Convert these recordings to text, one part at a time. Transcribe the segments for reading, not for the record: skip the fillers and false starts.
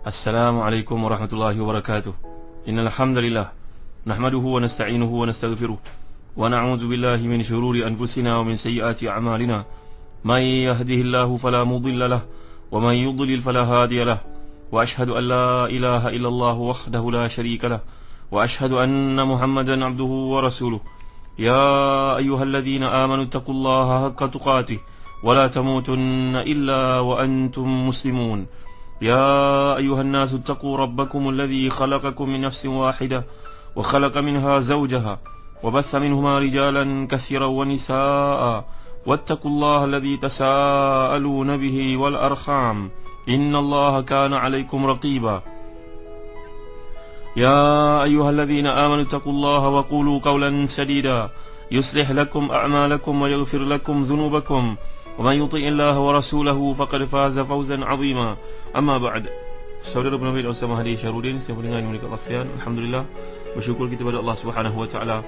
Assalamualaikum warahmatullahi wabarakatuh. Innal hamdalillah nahmaduhu wa nasta'inuhu wa nastaghfiruh wa na'udzu billahi min shururi anfusina wa min sayyiati a'malina. May yahdihillahu fala mudilla lahu wa may yudlil fala hadiya lahu. Wa ashhadu an la ilaha illallah wahdahu la syarika lahu wa ashhadu anna Muhammadan 'abduhu wa rasuluh. Ya ayyuhalladzina amanu taqullaha haqqa tuqatih wa la tamutunna illa wa antum muslimun. يا أيها الناس اتقوا ربكم الذي خلقكم من نفس واحدة وخلق منها زوجها وبث منهما رجالا كثيرا ونساء واتقوا الله الذي تساءلون به والأرحام إن الله كان عليكم رقيبا يا أيها الذين آمنوا اتقوا الله وقولوا قولا سديدا يصلح لكم أعمالكم ويغفر لكم ذنوبكم ومن يطع الله ورسوله فقد فاز فوزا عظيما. Amma ba'd. Saudara penampil Ustaz Mahdi Syarudin, saya mendengar mereka Allah sekalian. Alhamdulillah, bersyukur kita kepada Allah Subhanahu wa taala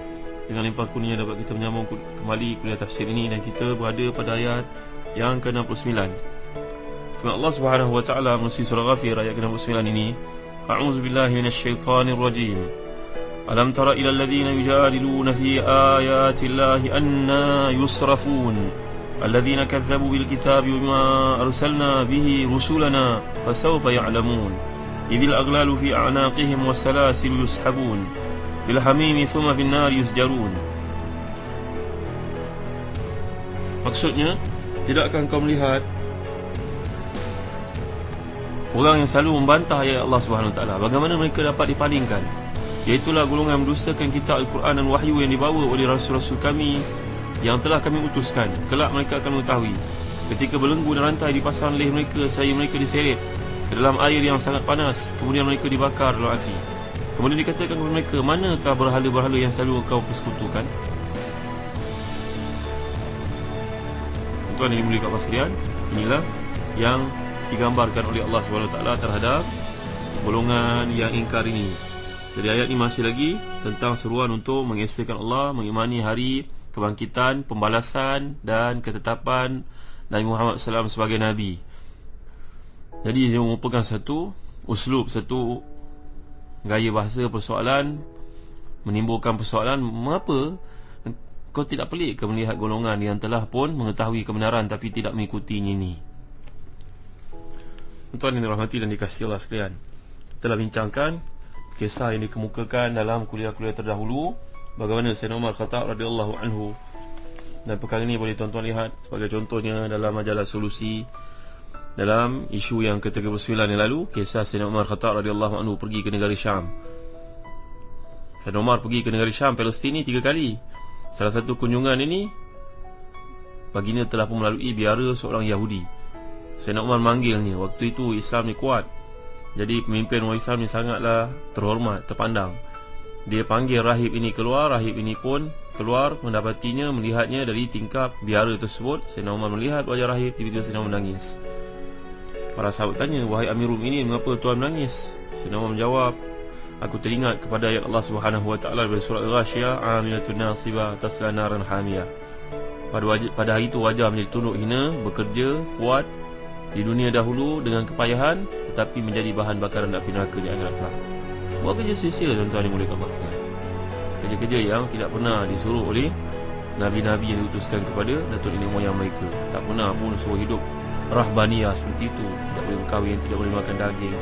dengan limpah kurnia dapat kita menyambung kembali kuliah tafsir ini, dan kita berada pada ayat yang ke-69. Firman Allah Subhanahu wa taala melalui surah Ghafir ayat ke-69 ini, A'udzu billahi minasyaitonir rajim. Alam tara ila alladhina yujadiluna fi ayati Allahi anna yusrafun الذين كذبوا بالكتاب وما أرسلنا به رسلنا فسوف يعلمون إذ الأغلال في أعناقهم والسلاسل يسحبون في الحميم ثم في النار يسجرون. Maksudnya, tidakkah engkau melihat orang yang selalu membantah ayat Allah Subhanahu Wa Taala, bagaimana mereka dapat dipalingkan? Iaitulah golongan mendustakan kitab Al-Quran dan wahyu yang dibawa oleh rasul-rasul kami yang telah kami utuskan. Kelak mereka akan mengetahui ketika belenggu dan rantai dipasang leher mereka, sehingga mereka diseret ke dalam air yang sangat panas, kemudian mereka dibakar dalam api. Kemudian dikatakan kepada mereka, manakah berhala-berhala yang selalu kau persekutukan? Tuan yang dimuliakan Allah sekalian, inilah yang digambarkan oleh Allah SWT terhadap golongan yang ingkar ini. Jadi ayat ini masih lagi tentang seruan untuk mengesahkan Allah, mengimani hari kebangkitan, pembalasan dan ketetapan Nabi Muhammad SAW sebagai Nabi. Jadi dia merupakan satu uslub, satu gaya bahasa persoalan, menimbulkan persoalan, mengapa kau tidak pelik ke melihat golongan yang telah pun mengetahui kebenaran tapi tidak mengikutinya ini? Tuan yang dirahmati dan dikasihi Allah sekalian, kita telah bincangkan kisah yang dikemukakan dalam kuliah-kuliah terdahulu, bagaimana Sayyidina Umar Khattab radhiyallahu anhu, dan perkara ini boleh tuan-tuan lihat sebagai contohnya dalam majalah Solusi dalam isu yang ke-39 yang lalu, kisah Sayyidina Umar Khattab radhiyallahu anhu pergi ke negara Syam. Sayyidina Umar pergi ke negara Syam, Palestin ni 3 kali. Salah satu kunjungan ini baginda telah pun melalui biara seorang Yahudi. Sayyidina Umar manggilnya. Waktu itu Islam ni kuat, jadi pemimpin orang Islam ni sangatlah terhormat, terpandang. Dia panggil rahib ini keluar, rahib ini pun keluar, mendapatinya, melihatnya dari tingkap biara tersebut. Sayyidina Umar melihat wajah rahib, tiba-tiba Sayyidina Umar menangis. Para sahabat tanya, wahai Amirul Mukminin, mengapa tuan menangis? Sayyidina Umar menjawab, aku teringat kepada ayat Allah Subhanahu Wa Taala dari surah Al-Ghashiyah, amilatun nasibah tasla naran hamiyah. Pada hari itu wajah menjadi tunduk hina, bekerja kuat di dunia dahulu dengan kepayahan, tetapi menjadi bahan bakaran api neraka di akhirat kelak. Buat kerja sia-sia tuan-tuan yang dimuliakan Allah sekalian. Kerja-kerja yang tidak pernah disuruh oleh Nabi-Nabi yang diutuskan kepada datuk nenek moyang mereka. Tak pernah pun suruh hidup rahbaniyah seperti itu. Tidak boleh berkahwin, tidak boleh makan daging,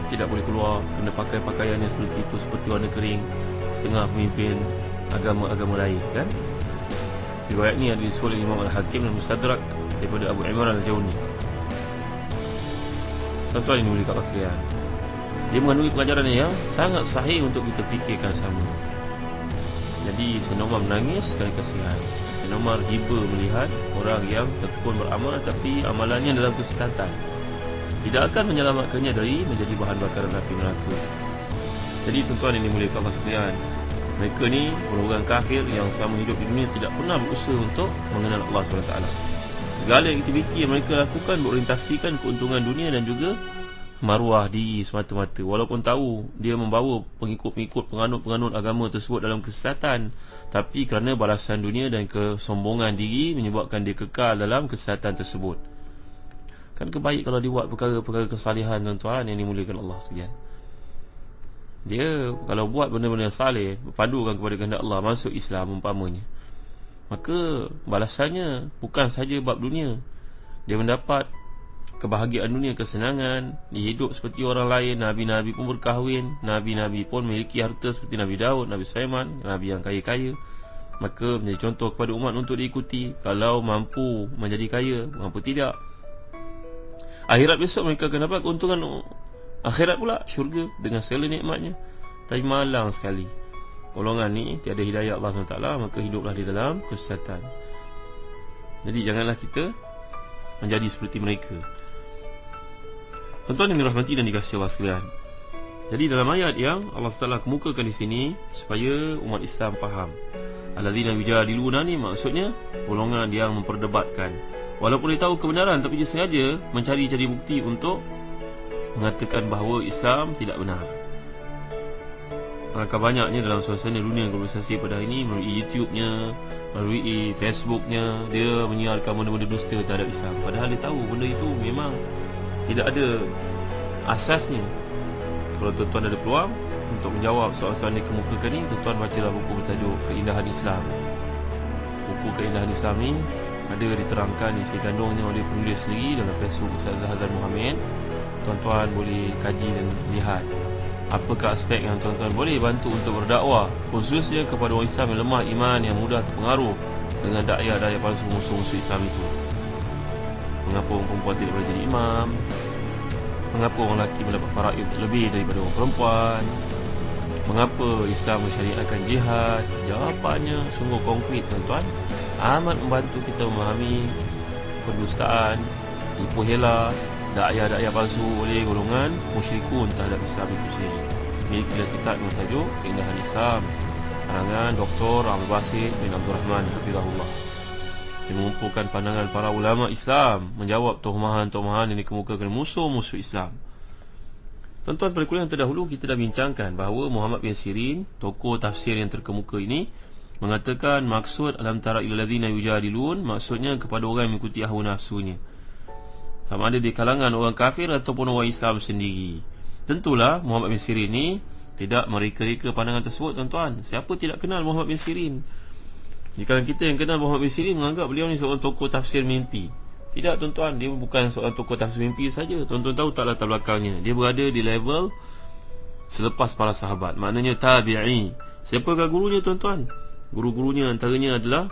tidak boleh keluar, kena pakai pakaian yang seperti itu, seperti warna kering, setengah pemimpin agama-agama lain, kan? Riwayat ni ada disuruh oleh Imam Al-Hakim dan Mustadrak daripada Abu Imran Al-Jawni. Tuan-tuan yang dimuliakan Allah sekalian, dia mengandungi pengajaran yang sangat sahih untuk kita fikirkan sama. Jadi Sayyidina Umar menangis kerana kasihan. Sayyidina Umar hiba melihat orang yang tekun beramal tapi amalannya dalam kesesatan, tidak akan menyelamatkannya dari menjadi bahan bakaran api neraka. Jadi tuan-tuan yang dimuliakan Allah sekalian, mereka ni orang kafir yang selama hidup di dunia tidak pernah berusaha untuk mengenal Allah SWT. Segala aktiviti yang mereka lakukan berorientasikan keuntungan dunia dan juga maruah diri semata-mata. Walaupun tahu dia membawa pengikut-pengikut, penganut-penganut agama tersebut dalam kesesatan, tapi kerana balasan dunia dan kesombongan diri menyebabkan dia kekal dalam kesesatan tersebut. Kan kebaik kalau dia buat perkara-perkara kesalihan tuan-tuan yang dimuliakan Allah sekalian. Dia kalau buat benda-benda yang saleh, berpadukan kepada kehendak Allah, masuk Islam umpamanya, maka balasannya bukan saja bab dunia. Dia mendapat kebahagiaan dunia, kesenangan, dia hidup seperti orang lain. Nabi-nabi pun berkahwin, nabi-nabi pun memiliki harta seperti Nabi Daud, Nabi Sulaiman, nabi yang kaya-kaya. Maka menjadi contoh kepada umat untuk diikuti. Kalau mampu menjadi kaya, mampu tidak, akhirat besok mereka akan dapat keuntungan akhirat pula, syurga dengan segala nikmatnya. Tapi malang sekali golongan ni tiada hidayah Allah SWT, maka hiduplah di dalam kesesatan. Jadi janganlah kita menjadi seperti mereka. Tuan-tuan yang dirahmati dan dikasihi Allah sekalian, jadi dalam ayat yang Allah SWT kemukakan di sini, supaya umat Islam faham, alladzina yujadiluna ni maksudnya golongan yang memperdebatkan. Walaupun dia tahu kebenaran, tapi dia sengaja mencari-cari bukti untuk mengatakan bahawa Islam tidak benar. Maka banyaknya dalam suasana dunia globalisasi pada hari ini, melalui YouTube-nya, melalui Facebook-nya, dia menyiarkan benda-benda dusta terhadap Islam. Padahal dia tahu benda itu memang tidak ada asasnya. Kalau tuan-tuan ada peluang untuk menjawab soalan-soalan yang dikemukakan ni, tuan-tuan bacalah buku bertajuk Keindahan Islam. Buku Keindahan Islam ni ada diterangkan, isi kandungnya oleh penulis sendiri dalam Facebook Ustaz Zahazan Muhammad. Tuan-tuan boleh kaji dan lihat apakah aspek yang tuan-tuan boleh bantu untuk berdakwah, khususnya kepada orang Islam yang lemah iman, yang mudah terpengaruh dengan dai-dai palsu musuh-musuh Islam itu. Mengapa orang perempuan tidak boleh jadi imam? Mengapa orang lelaki mendapat faraid lebih daripada orang perempuan? Mengapa Islam mensyariatkan jihad? Jawapannya sungguh konkret tuan-tuan, amat membantu kita memahami pendustaan, tipu hela, dai-dai palsu oleh golongan musyrikun terhadap Islam itu sendiri. Milikilah kitab yang bertajuk Keindahan Islam, karangan Dr. Abdul Basit bin Abdul Rahman Hafizahullah, yang mengumpulkan pandangan para ulama Islam menjawab tohmahan-tohmahan yang dikemukakan musuh-musuh Islam. Tuan-tuan, pada kuliah yang terdahulu kita dah bincangkan bahawa Muhammad bin Sirin, tokoh tafsir yang terkemuka ini, mengatakan maksud alam tara ilal ladzina yujadilun, maksudnya kepada orang yang mengikuti hawa nafsunya, sama ada di kalangan orang kafir ataupun orang Islam sendiri. Tentulah Muhammad bin Sirin ni tidak mereka-reka pandangan tersebut tuan-tuan. Siapa tidak kenal Muhammad bin Sirin? Jika kita yang kenal Muhammad bin Sirin menganggap beliau ni seorang tokoh tafsir mimpi. Tidak tuan-tuan, dia bukan seorang tokoh tafsir mimpi saja. Tuan-tuan tahu tak latar belakangnya? Dia berada di level selepas para sahabat, maknanya tabi'i. Siapakah gurunya tuan-tuan? Guru-gurunya antaranya adalah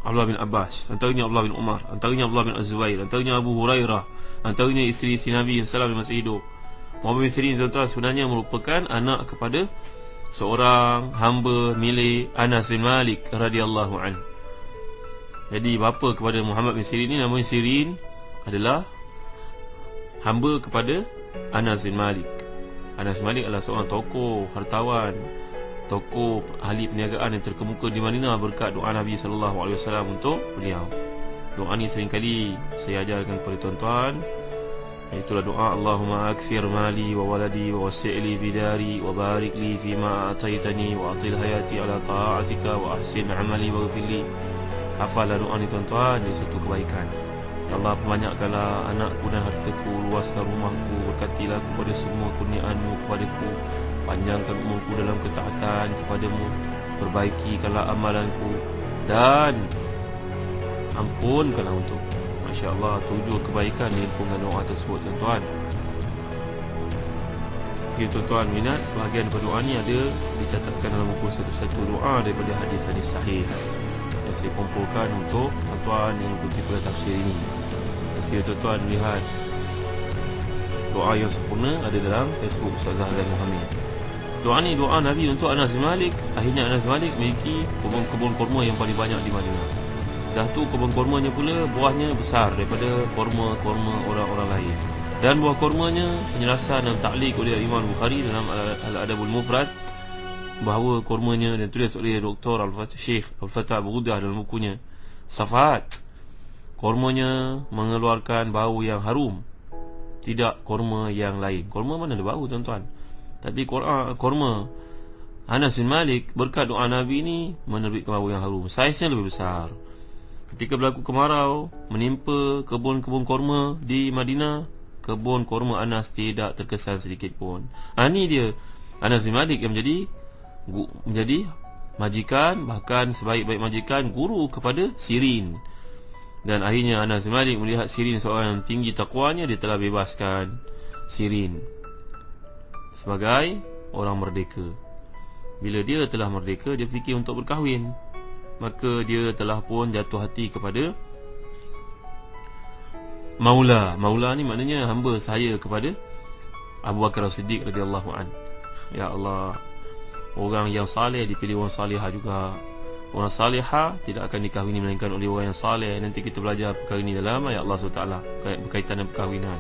Abdullah bin Abbas, antaranya Abdullah bin Umar, antaranya Abdullah bin Az-Zubair, antaranya Abu Hurairah, antaranya isteri-isteri Nabi SAW yang masih hidup. Muhammad bin Sirin tuan-tuan sebenarnya merupakan anak kepada seorang hamba milik Anas bin Malik radhiyallahu an. Jadi bapa kepada Muhammad bin Sirin ni namanya Sirin adalah hamba kepada Anas bin Malik. Anas bin Malik adalah seorang tokoh hartawan, tokoh ahli perniagaan yang terkemuka di Madinah berkat doa Nabi SAW untuk beliau. Doa ni seringkali saya ajarkan kepada tuan-tuan, itulah doa Allahumma akthir mali wa waladi wa wasi'li fi dari wa barik li fima ataitani wa atil hayati ala ta'atika wa ahsin amali wa ghfirli. Hafallah doa ni tuan-tuan, jadi satu kebaikan. Ya Allah, perbanyakkanlah anakku dan hartaku, luaskan rumahku, berkatilah kepada semua kurniaanmu kepadaku, panjangkan umurku dalam ketaatan kepadamu, perbaikikanlah amalanku dan ampunkanlah untukku. Masya Allah, 7 kebaikan di lingkungan doa tersebut tuan-tuan. Jika tuan-tuan minat, sebahagian daripada doa ni ada dicatatkan dalam buku satu-satu doa daripada hadis-hadis sahih yang saya kumpulkan untuk tuan-tuan yang mengikuti kuliah tafsir ini. Jika tuan-tuan melihat doa yang sempurna ada dalam Facebook Ustaz Zahazan Muhammad. Doa ni doa Nabi untuk Anas bin Malik. Akhirnya Anas bin Malik memiliki kebun kurma yang paling banyak di Madinah. Dah tu kebun kurmanya pula buahnya besar daripada kurma-kurma orang-orang lain. Dan buah kurmanya, penjelasan dan ta'liq oleh Imam Bukhari dalam Al-Adabul Mufrad, bahawa kurmanya dan tulis oleh Dr. Syekh Al-Fatah Abu Ghudah dalam bukunya Safat, kurmanya mengeluarkan bau yang harum, tidak kurma yang lain. Kurma mana ada bau tuan-tuan? Tapi kurma Anas bin Malik berkat doa Nabi ni menerbitkan bau yang harum. Saiznya lebih besar. Ketika berlaku kemarau menimpa kebun-kebun korma di Madinah, kebun korma Anas tidak terkesan sedikit pun. Ini dia Anas bin Malik yang menjadi majikan, bahkan sebaik-baik majikan, guru kepada Sirin. Dan akhirnya Anas bin Malik melihat Sirin seorang yang tinggi takwanya, dia telah bebaskan Sirin sebagai orang merdeka. Bila dia telah merdeka, dia fikir untuk berkahwin. Maka dia telah pun jatuh hati kepada Maula. Maula ni maknanya hamba saya kepada Abu Bakar As-Siddiq radhiyallahu an. Ya Allah, orang yang saleh dipilih orang salihah juga. Orang salihah tidak akan dikahwini melainkan oleh orang yang saleh. Nanti kita belajar perkara ini dalam ayat Allah SWT berkaitan dengan perkahwinan.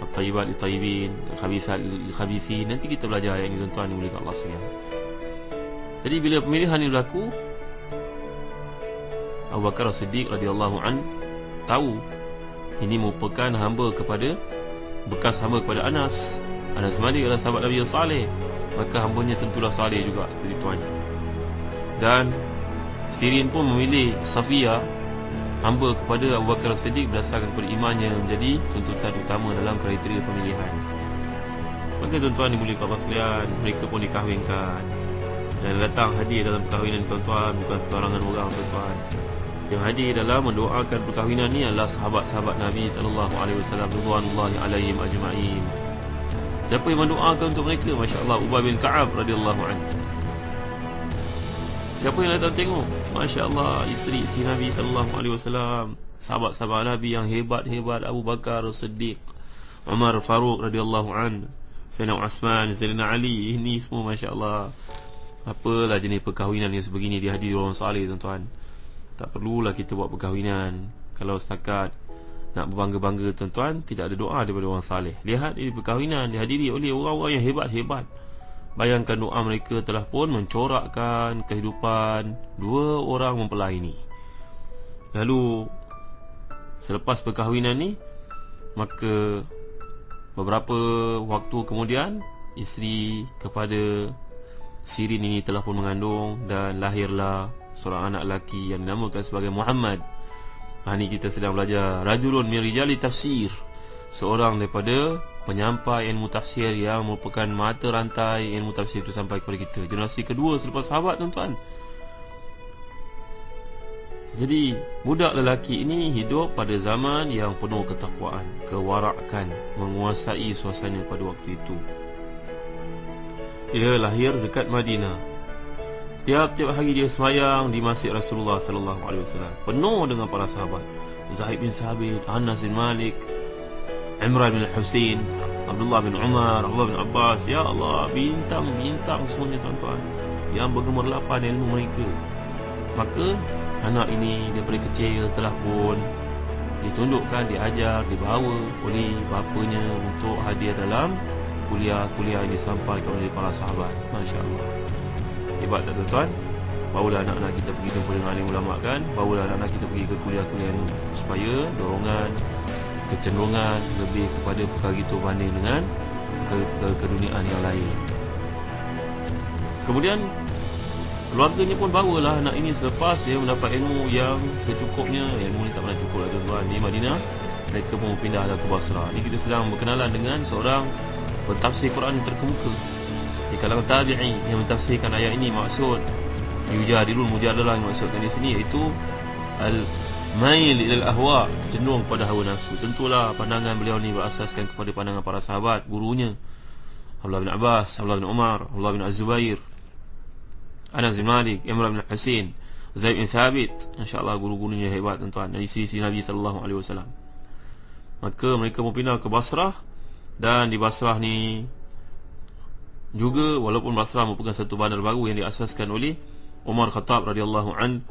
At-tayyibat lit-tayyibin, khabithat lil-khabithin. Nanti kita belajar ayat ini tuan-tuan yang mulia Allah SWT. Jadi bila pemilihan ini berlaku, Abu Bakar As-Siddiq radhiyallahu an tahu ini merupakan bekas hamba kepada Anas. Anas Malik adalah sahabat Nabi yang saleh, maka hambanya tentulah saleh juga seperti tuannya. Dan Sirin pun memilih Safiyah, hamba kepada Abu Bakar As-Siddiq, berdasarkan kepada imannya menjadi tuntutan utama dalam kriteria pemilihan. Maka tuan-tuan dimuliakan Allah sekalian, mereka pun dikahwinkan. Dan datang hadir dalam perkahwinan tuan-tuan bukan sembarangan orang tuan-tuan. Yang hadir dalam mendoakan perkahwinan ni adalah sahabat-sahabat Nabi sallallahu alaihi wasallam radhiyallahu alaihim ajma'in. Siapa yang mendoakan untuk mereka? Masya-Allah, Ubay bin Ka'ab radhiyallahu anhu. Siapa yang datang tengok? Masya-Allah, isteri-isteri Nabi sallallahu alaihi wasallam, sahabat-sahabat Nabi yang hebat-hebat, Abu Bakar As-Siddiq, Umar Faruq radhiyallahu anhu, Sayyidina Uthman, Sayyidina Ali. Ini semua masya-Allah. Apalah jenis perkahwinan yang sebegini dihadiri orang saleh tuan-tuan. Tak perlulah kita buat perkahwinan. Kalau setakat nak berbangga-bangga tuan-tuan, tidak ada doa daripada orang saleh. Lihat ini perkahwinan dihadiri oleh orang-orang yang hebat-hebat. Bayangkan doa mereka telah pun mencorakkan kehidupan dua orang mempelai ini. Lalu selepas perkahwinan ni, maka beberapa waktu kemudian isteri kepada Sirin ini telah pun mengandung dan lahirlah seorang anak lelaki yang dinamakan sebagai Muhammad. Ini kita sedang belajar rajulun min rijali tafsir, seorang daripada penyampai ilmu tafsir yang merupakan mata rantai ilmu tafsir itu sampai kepada kita, generasi kedua selepas sahabat tuan-tuan. Jadi budak lelaki ini hidup pada zaman yang penuh ketakwaan, kewarakan menguasai suasana pada waktu itu. Dia lahir dekat Madinah. Tiap-tiap hari dia sembahyang di masjid Rasulullah sallallahu alaihi wasallam, penuh dengan para sahabat. Zaid bin Sabit, Anas bin Malik, Imran bin Husain, Abdullah bin Umar, Abdullah bin Abbas. Ya Allah, bintang-bintang semuanya tuan-tuan yang bergemerlapan ilmu mereka. Maka anak ini daripada kecil telah pun ditundukkan, diajar, dibawa oleh bapanya untuk hadir dalam kuliah-kuliah yang disampaikan oleh para sahabat. Masya Allah, hebat tak tuan-tuan? Bawalah anak-anak kita pergi jumpa dengan alim ulama kan, bawalah anak-anak kita pergi ke kuliah-kuliah supaya dorongan, kecenderungan lebih kepada perkara itu banding dengan keduniaan yang lain. Kemudian keluarganya pun bawalah anak ini selepas dia mendapat ilmu yang secukupnya. Ilmu ni tak pernah cukup lah tuan-tuan. Di Madinah mereka pun pindah ke Basrah. Ini kita sedang berkenalan dengan seorang pentafsir Quran terkemuka di kalangan tabi'in yang mentafsirkan ayat ini. Maksud yujadilun mujadalah yang maksudkan di sini iaitu al-mail ilal ahwa, cenderung pada hawa nafsu. Tentulah pandangan beliau ni berasaskan kepada pandangan para sahabat, gurunya Abdullah bin Abbas, Abdullah bin Umar, Abdullah bin Az-Zubair, Anas bin Malik, Imran bin Husain, Zaid bin Thabit. InsyaAllah guru-gurunya hebat tuan-tuan, dari isteri Nabi SAW. Maka mereka pun pindah ke Basrah. Dan di Basrah ni juga, walaupun Basrah merupakan satu bandar baru yang diasaskan oleh Umar Khattab radhiyallahu an,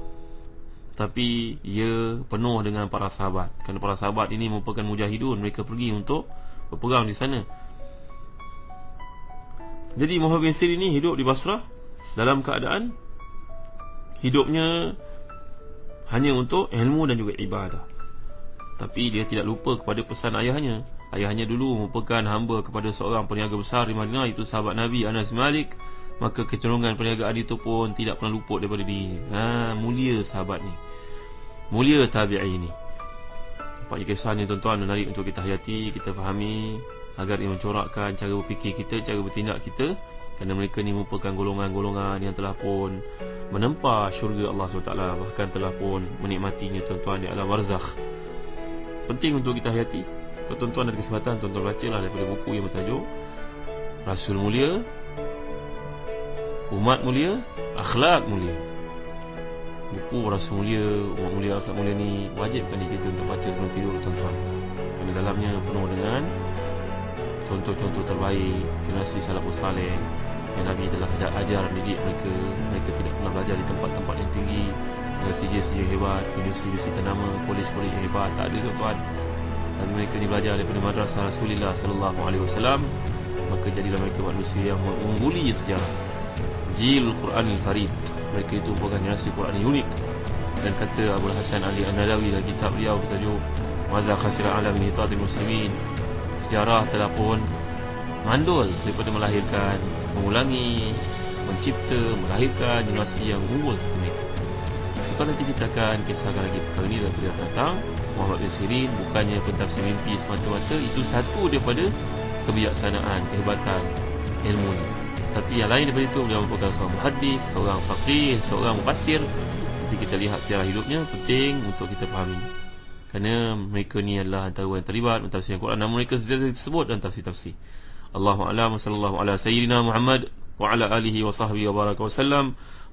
tapi ia penuh dengan para sahabat. Kerana para sahabat ini merupakan mujahidun, mereka pergi untuk berperang di sana. Jadi Muhammad bin Sirin ini hidup di Basrah dalam keadaan hidupnya hanya untuk ilmu dan juga ibadah. Tapi dia tidak lupa kepada pesan ayahnya. Ayahnya dulu merupakan hamba kepada seorang peniaga besar di Madinah, itu sahabat Nabi Anas bin Malik. Maka kecenderungan perniagaan itu pun tidak pernah luput daripada dirinya. Mulia sahabat ni. mulia tabi'in ini. Nampaknya kisah ni tuan-tuan menarik untuk kita hayati, kita fahami, agar ia mencorakkan cara berfikir kita, cara bertindak kita. Kerana mereka ni merupakan golongan-golongan yang telah pun menempa syurga Allah SWT, bahkan telah pun menikmatinya tuan-tuan di alam barzakh. Penting untuk kita hayati. Kalau tuan-tuan ada kesempatan, tuan-tuan bacalah daripada buku yang bertajuk Rasul Mulia, Umat Mulia, Akhlak Mulia. Buku Rasul Mulia, Umat Mulia, Akhlak Mulia ni wajibkan kita untuk baca sebelum tidur tuan-tuan. Kerana dalamnya penuh dengan contoh-contoh terbaik generasi salafus saleh yang Nabi telah ajar didik mereka. Mereka tidak pernah belajar di tempat-tempat yang tinggi, dengan sejarah hebat, universiti ternama, kolej-kolej yang hebat, tak ada tuan-tuan. Tapi mereka ni belajar daripada madrasah Rasulullah sallallahu alaihi wasallam. Maka jadilah mereka manusia yang mengungguli sejarah. Jil Quranil Farid, mereka itu merupakan generasi Quran yang unik. Dan kata Abu Hasan Ali An-Nadawi dalam kitab beliau bertajuk Maza Khasira Alam min Hitatil Muslimin, sejarah telah pun mandul daripada melahirkan, mengulangi, mencipta, melahirkan generasi yang unggul seperti mereka. Tuan, nanti kita akan kisahkan lagi perkara ini dalam kuliah tentang Muhammad bin Sirin. Bukannya pentafsir mimpi semata-mata, itu satu daripada kebijaksanaan, kehebatan ilmu ini. Tapi yang lain daripada itu, beliau merupakan seorang muhaddis, seorang faqih, seorang mufassir. Nanti kita lihat sejarah hidupnya, penting untuk kita fahami. Kerana mereka ni adalah antara yang terlibat mentafsir Al-Quran, namun mereka sentiasa disebut dalam tafsir-tafsir. Allahu a'lam, sallallahu ala sayyidina Muhammad wa ala alihi wa sahbihi wa baraka wa sallam.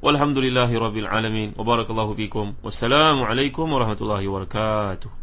Walhamdulillahi rabbil alamin. Wa barakallahu fikum. Wassalamu alaikum warahmatullahi wabarakatuh.